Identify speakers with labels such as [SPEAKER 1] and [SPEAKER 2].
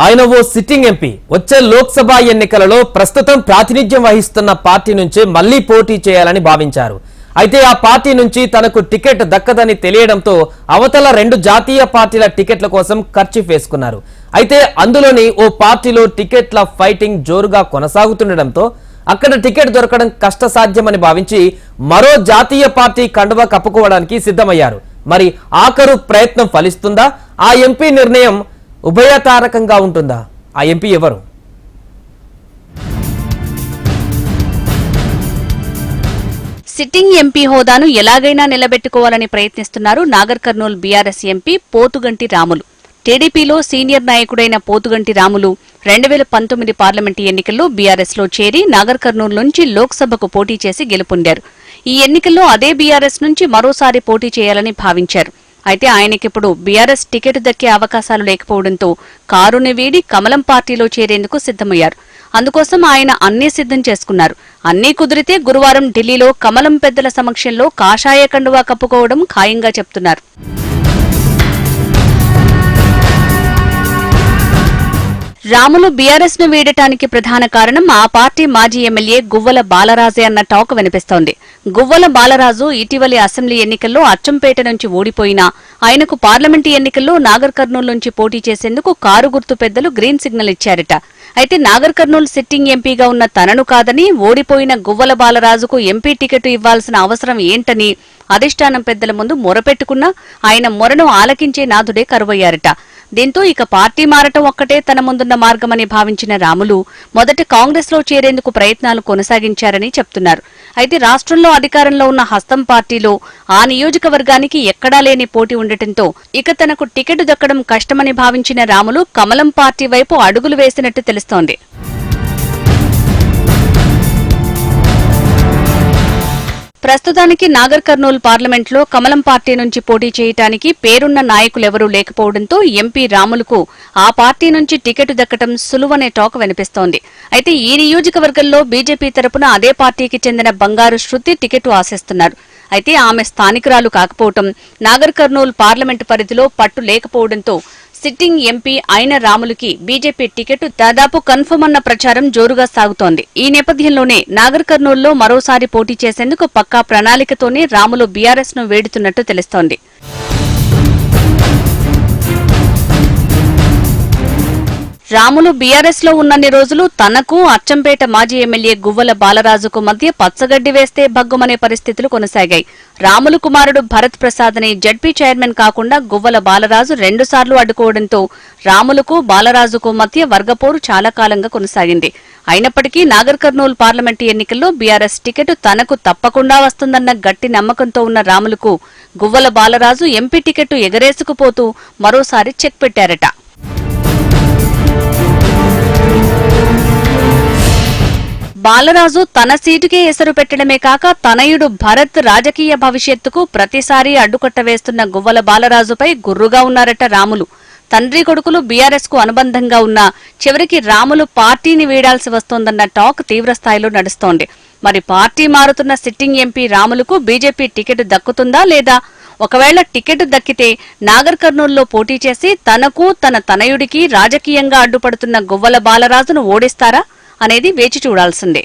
[SPEAKER 1] ఆయన ఓ sitting MP వచ్చే లోక్సభ ఎన్నికలలో ప్రస్తుతం ప్రాతినిధ్యం వహిస్తున్న పార్టీ నుంచి మళ్లీ పోటీ చేయాలని భావించారు. అయితే ఆ పార్టీ నుంచి తనకు టికెట్ దక్కదని తెలియడంతో అవతల రెండు జాతీయ పార్టీల టికెట్ల కోసం ఖర్చు వేసుకున్నారు. అయితే అందులోని ఓ పార్టీలో టికెట్ల ఫైటింగ్ జోరుగా కొనసాగుతుండటంతో అక్కడ టికెట్ దొరకడం కష్టసాధ్యమని భావించి మరో జాతీయ పార్టీ కండువా కప్పుకోవడానికి సిద్ధమయ్యారు. మరి ఆఖరు ప్రయత్నం ఫలిస్తుందా? ఆ ఎంపీ నిర్ణయం ఉభయతారకంగా ఉంటుందా? ఆ ఎంపీ ఎవరు?
[SPEAKER 2] సిట్టింగ్ ఎంపీ హోదాను ఎలాగైనా నిలబెట్టుకోవాలని ప్రయత్నిస్తున్నారు నాగర్ కర్నూల్ బీఆర్ఎస్ ఎంపీ పోతుగంటి రాములు. టీడీపీలో సీనియర్ నాయకుడైన పోతుగంటి రాములు 2019 పార్లమెంటు ఎన్నికల్లో బీఆర్ఎస్లో చేరి నాగర్ కర్నూల్ నుంచి లోక్సభకు పోటీ చేసి గెలుపొందారు. ఈ ఎన్నికల్లో అదే బీఆర్ఎస్ నుంచి మరోసారి పోటీ చేయాలని భావించారు. అయితే ఆయనకిప్పుడు బీఆర్ఎస్ టికెట్ దక్కే అవకాశాలు లేకపోవడంతో కారుని వీడి కమలం పార్టీలో చేరేందుకు సిద్ధమయ్యారు. అందుకోసం ఆయన అన్నీ సిద్ధం చేసుకున్నారు. అన్నీ కుదిరితే గురువారం ఢిల్లీలో కమలం పెద్దల సమక్షంలో కాషాయ కండువా కప్పుకోవడం ఖాయంగా చెప్తున్నారు. రాములు బీఆర్ఎస్ ను వీడటానికి ప్రధాన కారణం ఆ పార్టీ మాజీ ఎమ్మెల్యే గువ్వల బాలరాజే అన్న టాక్ వినిపిస్తోంది. గువ్వల బాలరాజు ఇటీవలి అసెంబ్లీ ఎన్నికల్లో అచ్చంపేట నుంచి ఓడిపోయినా ఆయనకు పార్లమెంటు ఎన్నికల్లో నాగర్ కర్నూల్ నుంచి పోటీ చేసేందుకు కారు గుర్తు పెద్దలు గ్రీన్ సిగ్నల్ ఇచ్చారట. అయితే నాగర్ కర్నూల్ సిట్టింగ్ ఎంపీగా ఉన్న తనను కాదని ఓడిపోయిన గువ్వల బాలరాజుకు ఎంపీ టికెట్ ఇవ్వాల్సిన అవసరం ఏంటని అధిష్టానం పెద్దల ముందు మొరపెట్టుకున్నా ఆయన మొరను ఆలకించే నాథుడే కరువయ్యారట. దీంతో ఇక పార్టీ మారటం ఒక్కటే తన ముందున్న మార్గమని భావించిన రాములు మొదట కాంగ్రెస్ లో చేరేందుకు ప్రయత్నాలు కొనసాగించారని చెప్తున్నారు. అయితే రాష్ట్రంలో అధికారంలో ఉన్న హస్తం పార్టీలో ఆ నియోజకవర్గానికి ఎక్కడా లేని పోటీ ఉండటంతో ఇక తనకు టికెట్ దక్కడం కష్టమని భావించిన రాములు కమలం పార్టీ వైపు అడుగులు వేసినట్టు తెలుస్తోంది. ప్రస్తుతానికి నాగర్ కర్నూల్ పార్లమెంట్లో కమలం పార్టీ నుంచి పోటీ చేయటానికి పేరున్న నాయకులెవరూ లేకపోవడంతో ఎంపీ రాములకు ఆ పార్టీ నుంచి టికెట్ దక్కడం సులువనే టాక్ వినిపిస్తోంది. అయితే ఈ నియోజకవర్గంలో బీజేపీ తరపున అదే పార్టీకి చెందిన బంగారు శృతి టికెట్ ఆశిస్తున్నారు. అయితే ఆమె స్థానికురాలు కాకపోవడం, నాగర్ కర్నూల్ పార్లమెంటు పరిధిలో పట్టు లేకపోవడంతో సిట్టింగ్ ఎంపీ అయిన రాములకి బీజేపీ టికెట్ దాదాపు కన్ఫర్మ్ అన్న ప్రచారం జోరుగా సాగుతోంది. ఈ నేపథ్యంలోనే నాగర్ కర్నూల్లో మరోసారి పోటీ చేసేందుకు పక్కా ప్రణాళికతోనే రాములు బీఆర్ఎస్ ను వేడుతున్నట్టు తెలుస్తోంది. రాములు బీఆర్ఎస్ లో ఉన్నన్ని రోజులు తనకు అచ్చంపేట మాజీ ఎమ్మెల్యే గువ్వల బాలరాజుకు మధ్య పచ్చగడ్డి వేస్తే భగ్గుమనే పరిస్థితులు కొనసాగాయి. రాములు కుమారుడు భరత్ ప్రసాద్ ని జడ్పీ చైర్మన్ కాకుండా గువ్వల బాలరాజు 2 సార్లు అడ్డుకోవడంతో రాములకు బాలరాజుకు మధ్య వర్గపోరు చాలా కాలంగా కొనసాగింది. అయినప్పటికీ నాగర్ కర్నూల్ పార్లమెంటు ఎన్నికల్లో బీఆర్ఎస్ టికెట్ తనకు తప్పకుండా వస్తుందన్న గట్టి నమ్మకంతో ఉన్న రాములకు గువ్వల బాలరాజు ఎంపీ టికెట్ ఎగరేసుకుపోతూ మరోసారి చెక్ పెట్టారట. బాలరాజు తన సీటుకే ఎసరు పెట్టడమే కాక తనయుడు భరత్ రాజకీయ భవిష్యత్తుకు ప్రతిసారి అడ్డుకట్ట వేస్తున్న గువ్వల బాలరాజుపై గుర్రుగా ఉన్నారట రాములు. తండ్రి కొడుకులు బీఆర్ఎస్ కు అనుబంధంగా ఉన్నా చివరికి రాములు పార్టీని వీడాల్సి వస్తోందన్న టాక్ తీవ్రస్థాయిలో నడుస్తోంది. మరి పార్టీ మారుతున్న సిట్టింగ్ ఎంపీ రాములకు బీజేపీ టికెట్ దక్కుతుందా లేదా? ఒకవేళ టికెట్ దక్కితే నాగర్ కర్నూల్లో పోటీ చేసి తనకు తన తనయుడికి రాజకీయంగా అడ్డుపడుతున్న గువ్వల బాలరాజును ఓడిస్తారా అనేది వేచి చూడాల్సిందే.